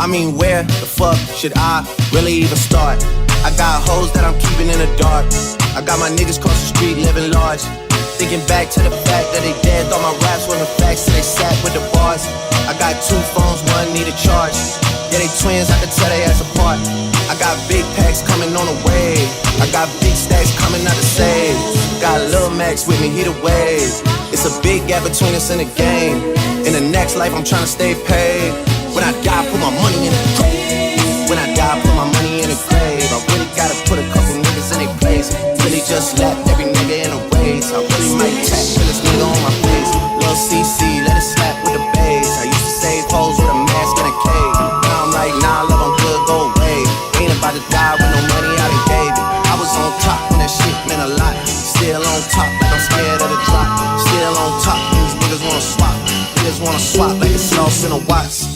I mean, where the fuck should I really even start? I got hoes that I'm keeping in the dark. I got my niggas cross the street living large. Thinking back to the fact that they dead, thought my raps wasn't facts, so they sat with the bars. I got 2 phones, one need a charge. Yeah, they twins, I can tell they ass apart. I got big packs coming on the way. I got big stacks coming out to save. Got Lil Max with me, he the wave. It's a big gap between us in the game. In the next life, I'm tryna stay paid. When I die, put my money in the grave. When I die, put my money in the grave. I really gotta put a couple niggas in their place. Really just slapped every nigga in a race. I really might tap this nigga on my face. Lil CC, let it slap with the bass. I used to save hoes with a mask and a cave. Now I'm like, nah, love, I'm good, go away. Ain't about to die with no money, I done gave it. I was on top when that shit meant a lot. Still on top, like I'm scared of the drop. Still on top, these niggas wanna swap. Niggas wanna swap like it's lost in a watch.